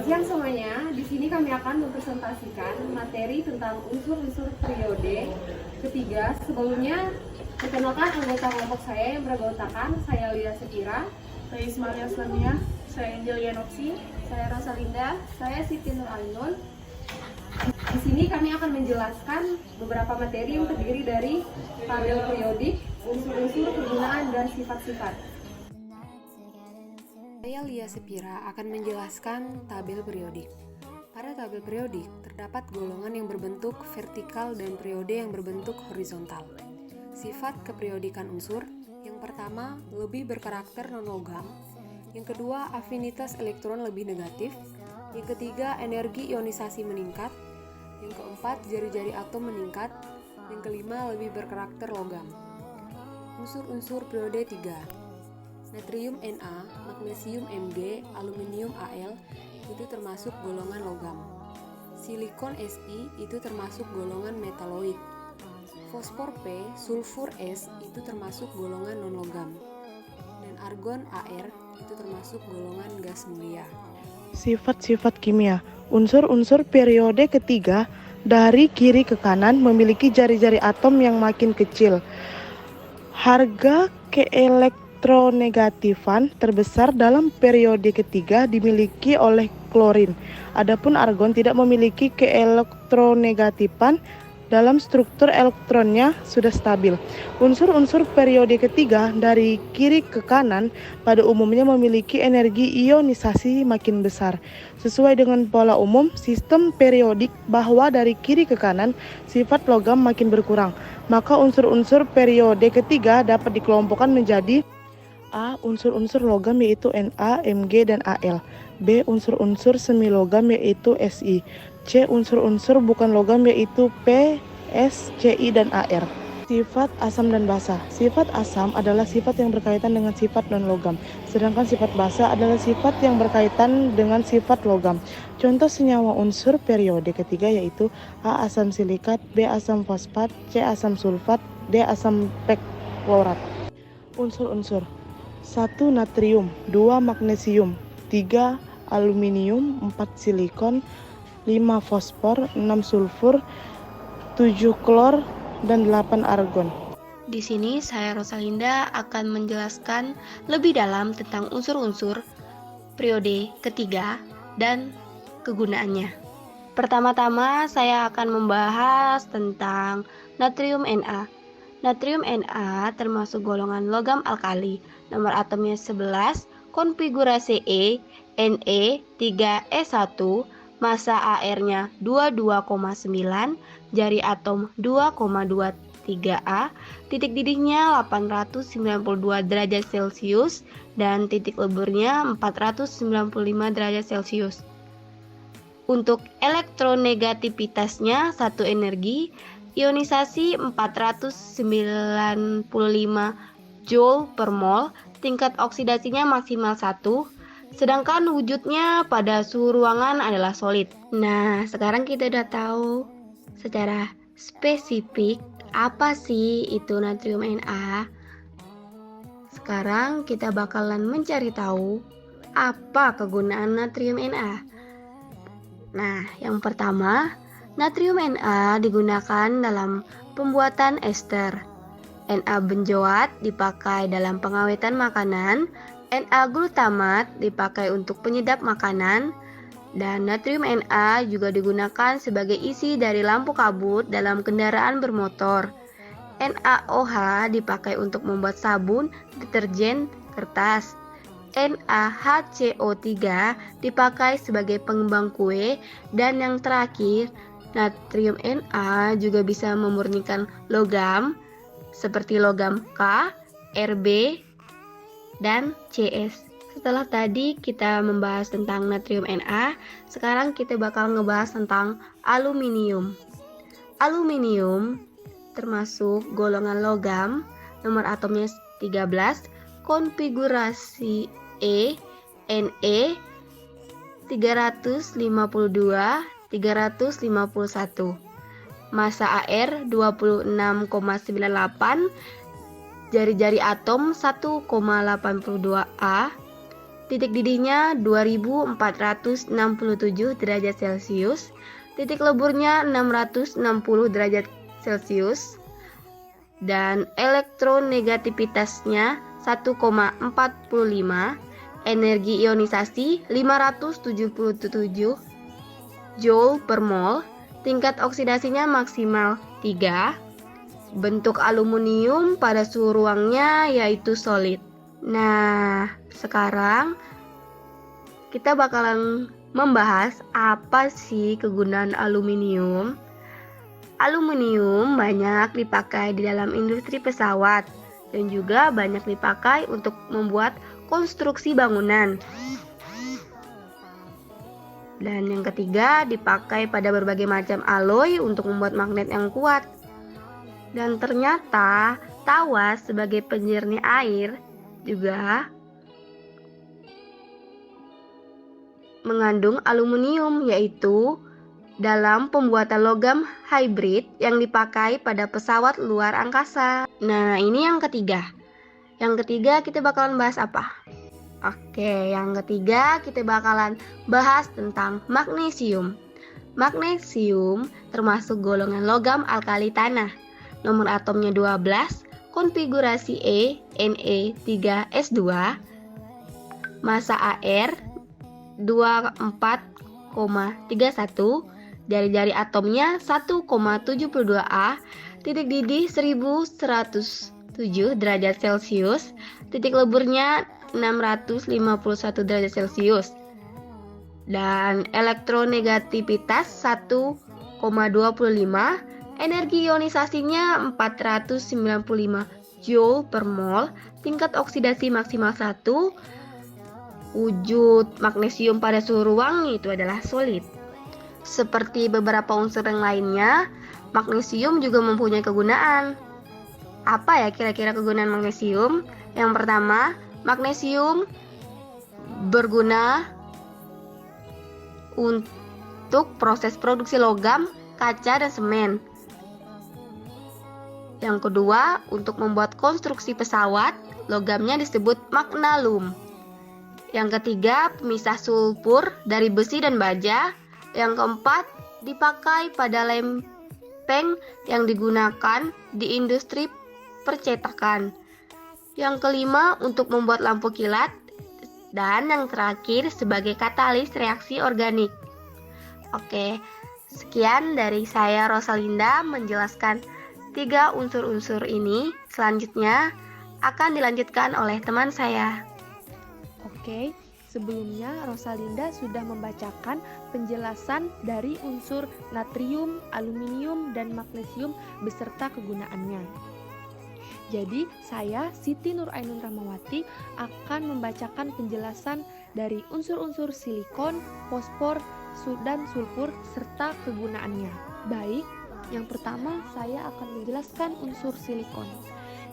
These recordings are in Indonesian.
Selamat siang semuanya. Di sini kami akan mempresentasikan materi tentang unsur-unsur periode ketiga. Sebelumnya, perkenalkan anggota kelompok saya yang beranggotakan. Saya Lia Sepira, Saya Ismail Aslamia, saya Angelia Noksi, saya Rosalinda, saya Siti Nur Ainun. Di sini kami akan menjelaskan beberapa materi yang terdiri dari tabel periodik, unsur-unsur, kegunaan, dan sifat-sifat. Saya Lia Sepira akan menjelaskan tabel periodik. Pada tabel periodik terdapat golongan yang berbentuk vertikal dan periode yang berbentuk horizontal. Sifat keperiodikan unsur: yang pertama, lebih berkarakter non-logam. Yang kedua, afinitas elektron lebih negatif. Yang ketiga, energi ionisasi meningkat. Yang keempat, jari-jari atom meningkat. Yang kelima, lebih berkarakter logam. Unsur-unsur periode 3. Natrium Na, magnesium Mg, aluminium Al itu termasuk golongan logam. Silikon Si itu termasuk golongan metaloid. Fosfor P, sulfur S itu termasuk golongan non-logam. Dan argon Ar itu termasuk golongan gas mulia. Sifat-sifat kimia. Unsur-unsur periode ketiga dari kiri ke kanan memiliki jari-jari atom yang makin kecil. Harga keelektronegatifan terbesar dalam periode ketiga dimiliki oleh klorin. Adapun argon tidak memiliki keelektronegatifan dalam struktur elektronnya sudah stabil. Unsur-unsur periode ketiga dari kiri ke kanan pada umumnya memiliki energi ionisasi makin besar. Sesuai dengan pola umum sistem periodik bahwa dari kiri ke kanan sifat logam makin berkurang, maka unsur-unsur periode ketiga dapat dikelompokkan menjadi: A. Unsur-unsur logam yaitu Na, Mg, dan Al. B. Unsur-unsur semi logam yaitu Si. C. Unsur-unsur bukan logam yaitu P, S, Ci, dan Ar. Sifat asam dan basa. Sifat asam adalah sifat yang berkaitan dengan sifat non-logam, sedangkan sifat basa adalah sifat yang berkaitan dengan sifat logam. Contoh senyawa unsur periode ketiga yaitu A. Asam silikat, B. Asam fosfat, C. Asam sulfat, D. Asam perklorat. Unsur-unsur: 1. Natrium, 2. Magnesium, 3. Aluminium, 4. Silikon, 5. Fosfor, 6. Sulfur, 7. Klor, dan 8. Argon. Di sini saya Rosalinda akan menjelaskan lebih dalam tentang unsur-unsur periode ketiga dan kegunaannya. Pertama-tama saya akan membahas tentang natrium Na. Natrium Na termasuk golongan logam alkali. Nomor atomnya 11, konfigurasi E, Ne 3E1, massa Ar-nya 22,9, jari atom 2,23A, titik didihnya 892 derajat Celcius, dan titik leburnya 495 derajat Celcius. Untuk elektronegativitasnya 1 energi, ionisasi 495 Joule per mol, tingkat oksidasinya maksimal 1, sedangkan wujudnya pada suhu ruangan adalah solid. Nah, sekarang kita udah tahu secara spesifik apa sih itu natrium Na. Sekarang kita bakalan mencari tahu apa kegunaan natrium Na. Nah, yang pertama, natrium Na digunakan dalam pembuatan ester. Na benzoat dipakai dalam pengawetan makanan, Na glutamat dipakai untuk penyedap makanan, dan natrium Na juga digunakan sebagai isi dari lampu kabut dalam kendaraan bermotor. NaOH dipakai untuk membuat sabun, deterjen, kertas. NaHCO3 dipakai sebagai pengembang kue, dan yang terakhir, natrium Na juga bisa memurnikan logam seperti logam K, Rb, dan Cs. Setelah tadi kita membahas tentang natrium Na, sekarang kita bakal ngebahas tentang aluminium. Aluminium termasuk golongan logam, nomor atomnya 13, konfigurasi E, Ne 352, 351. Massa Ar 26,98, jari-jari atom 1,82A, titik didihnya 2467 derajat Celcius, titik leburnya 660 derajat Celcius, dan elektronegativitasnya 1,45, energi ionisasi 577 Joule per mol, tingkat oksidasinya maksimal 3, bentuk aluminium pada suhu ruangnya yaitu solid. Nah, sekarang kita bakalan membahas apa sih kegunaan aluminium. Aluminium banyak dipakai di dalam industri pesawat dan juga banyak dipakai untuk membuat konstruksi bangunan. Dan yang ketiga, dipakai pada berbagai macam alloy untuk membuat magnet yang kuat. Dan ternyata tawas sebagai penjernih air juga mengandung aluminium, yaitu dalam pembuatan logam hybrid yang dipakai pada pesawat luar angkasa. Nah, ini yang ketiga. Yang ketiga kita bakalan bahas apa? Oke, yang ketiga kita bakalan bahas tentang magnesium. Magnesium termasuk golongan logam alkali tanah. Nomor atomnya 12, konfigurasi E, Ne3S2, massa AR 24,31, jari-jari atomnya 1,72A, titik didih 1107 derajat Celcius, titik leburnya 651 derajat Celcius, dan elektronegativitas 1,25, energi ionisasinya 495 Joule per mol, tingkat oksidasi maksimal 1, wujud magnesium pada suhu ruang itu adalah solid. Seperti beberapa unsur yang lainnya, magnesium juga mempunyai kegunaan. Apa ya kira-kira kegunaan magnesium? Yang pertama, magnesium berguna untuk proses produksi logam, kaca, dan semen. Yang kedua, untuk membuat konstruksi pesawat, logamnya disebut magnalum. Yang ketiga, pemisah sulfur dari besi dan baja. Yang keempat, dipakai pada lempeng yang digunakan di industri percetakan. Yang kelima, untuk membuat lampu kilat. Dan yang terakhir, sebagai katalis reaksi organik. Oke, sekian dari saya Rosalinda menjelaskan 3 unsur-unsur ini. Selanjutnya akan dilanjutkan oleh teman saya. Oke, sebelumnya Rosalinda sudah membacakan penjelasan dari unsur natrium, aluminium, dan magnesium beserta kegunaannya. Jadi, saya Siti Nurainun Rahmawati akan membacakan penjelasan dari unsur-unsur silikon, fosfor, dan sulfur serta kegunaannya. Baik, yang pertama saya akan menjelaskan unsur silikon.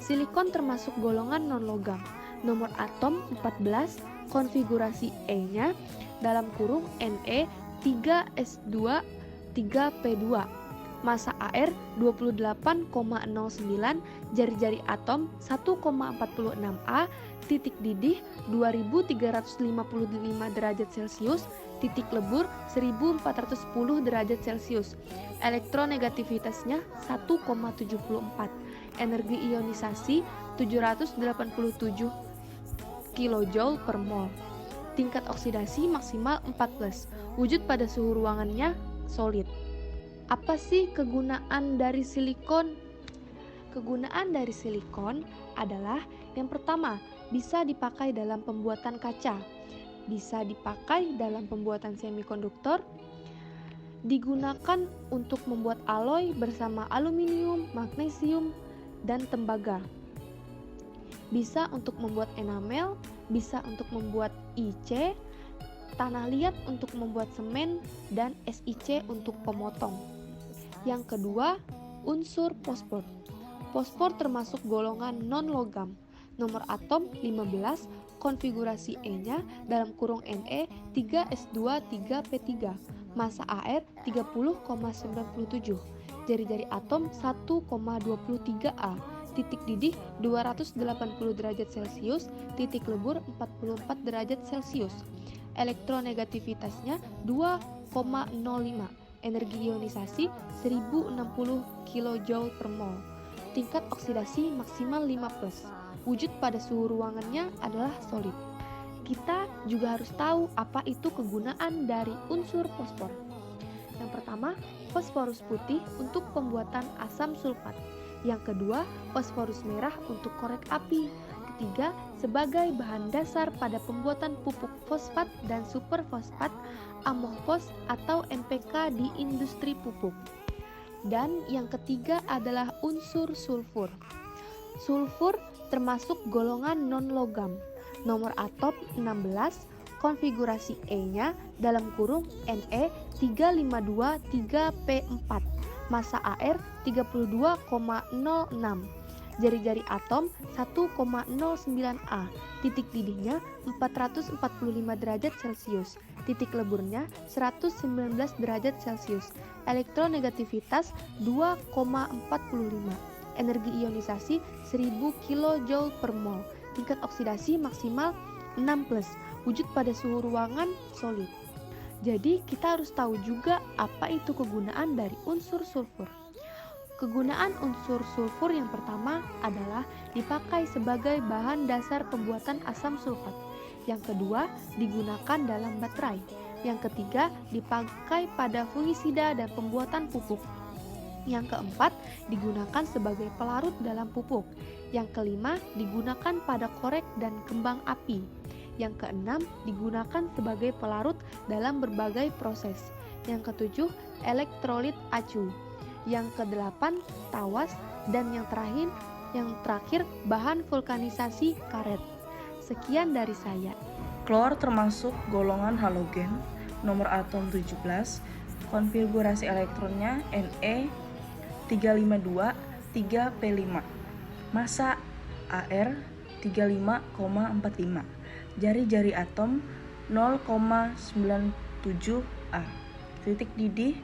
Silikon termasuk golongan non-logam. Nomor atom 14, konfigurasi E-nya dalam kurung Ne 3S2 3P2. Massa AR 28,09, jari-jari atom 1,46A, titik didih 2355 derajat Celcius, titik lebur 1410 derajat Celcius. Elektronegativitasnya 1,74, energi ionisasi 787 kJ per mol. Tingkat oksidasi maksimal 14. Wujud pada suhu ruangannya solid. Apa sih kegunaan dari silikon? Kegunaan dari silikon adalah yang pertama, bisa dipakai dalam pembuatan kaca, bisa dipakai dalam pembuatan semikonduktor, digunakan untuk membuat alloy bersama aluminium, magnesium, dan tembaga. Bisa untuk membuat enamel, bisa untuk membuat IC, tanah liat untuk membuat semen, dan SiC untuk pemotong. Yang kedua, unsur fosfor. Fosfor termasuk golongan non-logam. Nomor atom 15, konfigurasi E-nya dalam kurung Ne 3S2 3P3. Massa AR 30,97. Jari-jari atom 1,23A. titik didih 280 derajat Celcius, titik lebur 44 derajat Celcius. Elektronegativitasnya 2,05, energi ionisasi 1060 kJ per mol. Tingkat oksidasi maksimal 5+. Wujud pada suhu ruangannya adalah solid. Kita juga harus tahu apa itu kegunaan dari unsur fosfor. Yang pertama, fosforus putih untuk pembuatan asam sulfat. Yang kedua, fosforus merah untuk korek api. Ketiga, sebagai bahan dasar pada pembuatan pupuk fosfat dan superfosfat, amorfos atau NPK di industri pupuk. Dan yang ketiga adalah unsur sulfur. Sulfur termasuk golongan non-logam. Nomor atom 16, konfigurasi E-nya dalam kurung Ne352-3P4, massa AR 32,06, jari-jari atom 1,09A, titik didihnya 445 derajat Celcius, titik leburnya 119 derajat Celcius, elektronegativitas 2,45, energi ionisasi 1000 kJ per mol, tingkat oksidasi maksimal 6+, wujud pada suhu ruangan solid. Jadi kita harus tahu juga apa itu kegunaan dari unsur sulfur. Kegunaan unsur sulfur yang pertama adalah dipakai sebagai bahan dasar pembuatan asam sulfat. Yang kedua, digunakan dalam baterai. Yang ketiga, dipakai pada fungisida dan pembuatan pupuk. Yang keempat, digunakan sebagai pelarut dalam pupuk. Yang kelima, digunakan pada korek dan kembang api. Yang keenam, digunakan sebagai pelarut dalam berbagai proses. Yang ketujuh, elektrolit acu. Yang kedelapan, tawas. Dan yang terakhir, bahan vulkanisasi karet. Sekian dari saya. Klor termasuk golongan halogen, nomor atom 17, konfigurasi elektronnya Ne352-3P5, massa AR 35,45, jari-jari atom 0,97A, titik didih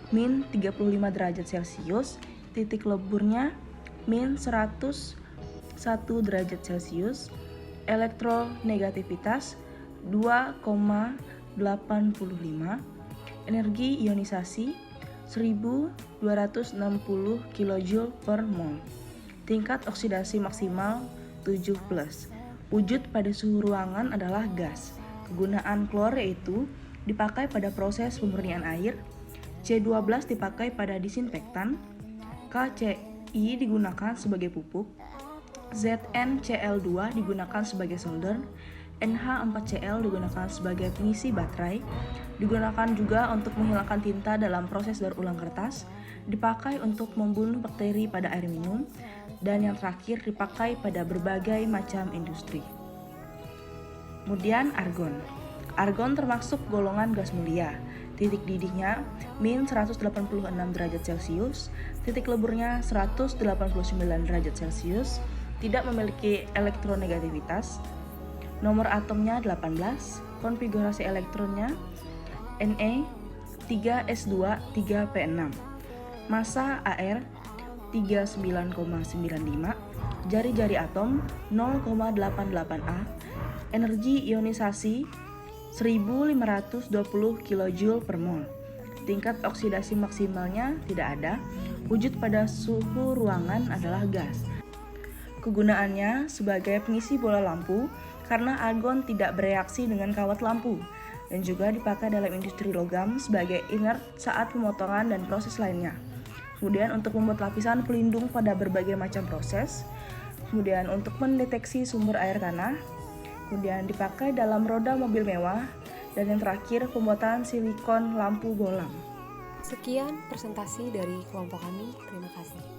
min 35 derajat Celcius, titik leburnya min 101 derajat Celcius, elektronegativitas 2,85, energi ionisasi 1260 kJ per mol, tingkat oksidasi maksimal 7+. Wujud pada suhu ruangan adalah gas. Kegunaan klor yaitu dipakai pada proses pemurnian air, C12 dipakai pada disinfektan, KCI digunakan sebagai pupuk, ZnCl2 digunakan sebagai solder, NH4Cl digunakan sebagai pengisi baterai, digunakan juga untuk menghilangkan tinta dalam proses daur ulang kertas, dipakai untuk membunuh bakteri pada air minum, dan yang terakhir dipakai pada berbagai macam industri. Kemudian argon. Argon termasuk golongan gas mulia. Titik didihnya min 186 derajat Celcius, titik leburnya 189 derajat Celcius, tidak memiliki elektronegativitas. Nomor atomnya 18, konfigurasi elektronnya Ne3S2-3P6, massa AR 39,95, jari-jari atom 0,88A, energi ionisasi 1520 kJ per mol, tingkat oksidasi maksimalnya tidak ada, wujud pada suhu ruangan adalah gas. Kegunaannya sebagai pengisi bola lampu karena argon tidak bereaksi dengan kawat lampu, dan juga dipakai dalam industri logam sebagai inert saat pemotongan dan proses lainnya. Kemudian untuk membuat lapisan pelindung pada berbagai macam proses, kemudian untuk mendeteksi sumber air tanah, kemudian dipakai dalam roda mobil mewah, dan yang terakhir pembuatan silikon lampu bolam. Sekian presentasi dari kelompok kami. Terima kasih.